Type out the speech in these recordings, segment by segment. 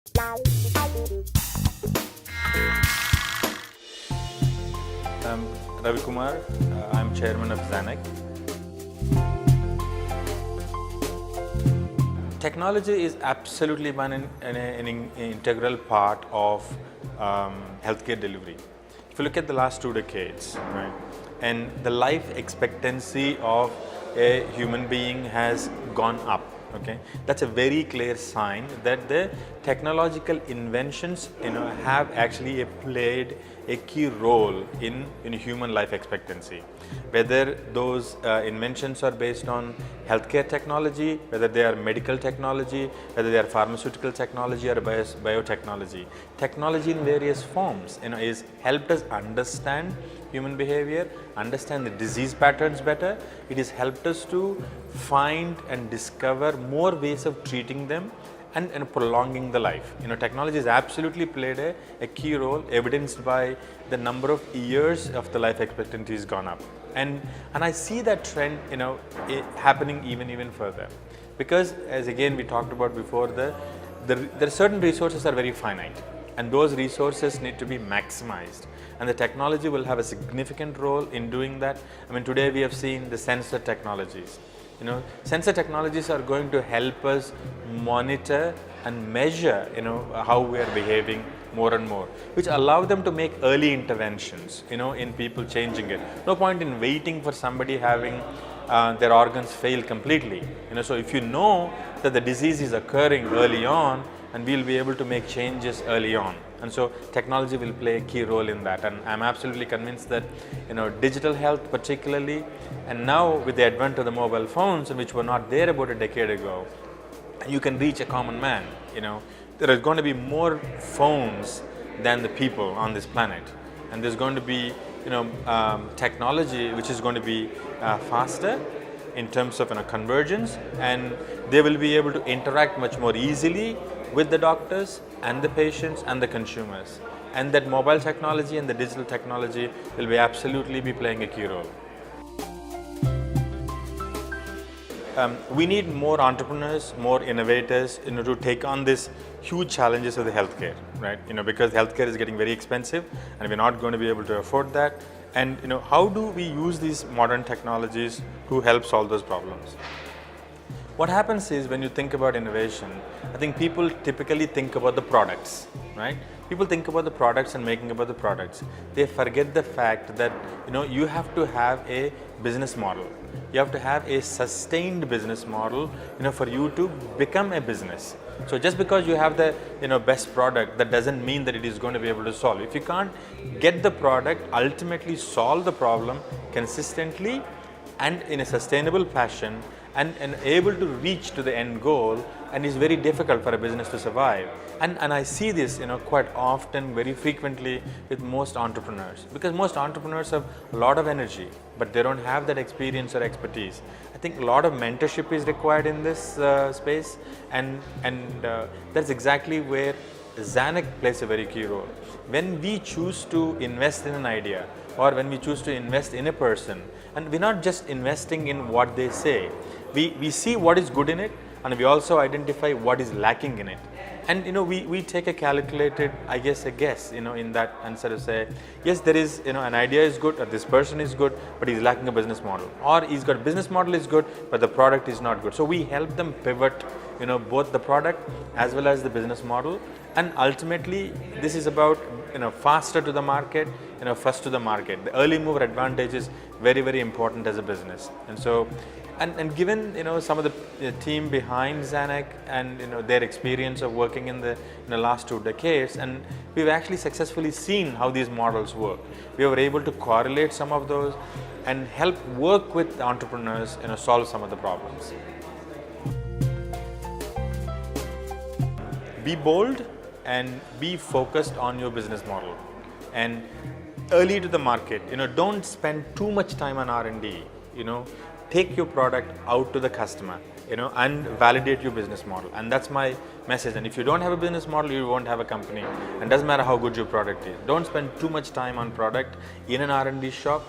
I'm Ravi Kumar. I'm chairman of Zanec. Technology is absolutely an integral part of healthcare delivery. If you look at the last 2 decades, right, and the life expectancy of a human being has gone up. Okay, that's a very clear sign that the technological inventions, have actually played a key role in human life expectancy. Whether those inventions are based on healthcare technology, whether they are medical technology, whether they are pharmaceutical technology or biotechnology, technology in various forms, is helped us understand human behavior, understand the disease patterns better. It has helped us to find and discover more ways of treating them and prolonging the life. Technology has absolutely played a key role, evidenced by the number of years of the life expectancy has gone up. And I see that trend, happening even further. Because as again we talked about before, the certain resources are very finite, and those resources need to be maximized, and the technology will have a significant role in doing that. I mean, today we have seen the sensor technologies. Sensor technologies are going to help us monitor and measure, how we are behaving more and more, which allow them to make early interventions, in people changing it. No point in waiting for somebody having their organs fail completely. So if you know that the disease is occurring early on, and we'll be able to make changes early on. And so technology will play a key role in that. And I'm absolutely convinced that, digital health particularly, and now with the advent of the mobile phones, which were not there about a decade ago, you can reach a common man. There are going to be more phones than the people on this planet. And there's going to be, technology which is going to be faster in terms of convergence, and they will be able to interact much more easily with the doctors and the patients and the consumers. And that mobile technology and the digital technology will be absolutely be playing a key role. We need more entrepreneurs, more innovators, to take on these huge challenges of the healthcare, right? Because healthcare is getting very expensive, and we're not going to be able to afford that. And how do we use these modern technologies to help solve those problems? What happens is, when you think about innovation, I think people typically think about the products, right? People think about the products and making about the products. They forget the fact that, you have to have a business model. You have to have a sustained business model, for you to become a business. So just because you have the, best product, that doesn't mean that it is going to be able to solve. If you can't get the product ultimately solve the problem consistently and in a sustainable fashion, and able to reach to the end goal, and it's very difficult for a business to survive. And I see this, quite often, very frequently with most entrepreneurs, because most entrepreneurs have a lot of energy, but they don't have that experience or expertise. I think a lot of mentorship is required in this space, and that's exactly where Zanec plays a very key role. When we choose to invest in an idea, or when we choose to invest in a person, and we're not just investing in what they say, we see what is good in it, and we also identify what is lacking in it. And we take a calculated, a guess, in that, and sort of say, yes, there is, an idea is good, or this person is good, but he's lacking a business model, or he's got business model is good, but the product is not good. So we help them pivot, both the product as well as the business model. And ultimately, this is about, faster to the market, first to the market. The early mover advantage is very important as a business. And so, and given some of the team behind Zanec, and their experience of working in the last 2 decades, and we've actually successfully seen how these models work. We were able to correlate some of those and help work with entrepreneurs, solve some of the problems. Be bold and be focused on your business model, and early to the market. Don't spend too much time on R&D. Take your product out to the customer, and validate your business model. And that's my message. And if you don't have a business model, you won't have a company. And doesn't matter how good your product is. Don't spend too much time on product in an R&D shop.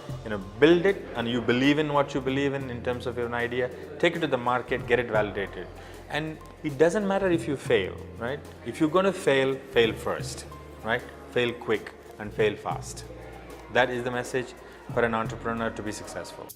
Build it, and you believe in what you believe in terms of your idea. Take it to the market, get it validated. And It doesn't matter if you fail, right? If you're going to fail, fail first, right? Fail quick and fail fast. That is the message for an entrepreneur to be successful.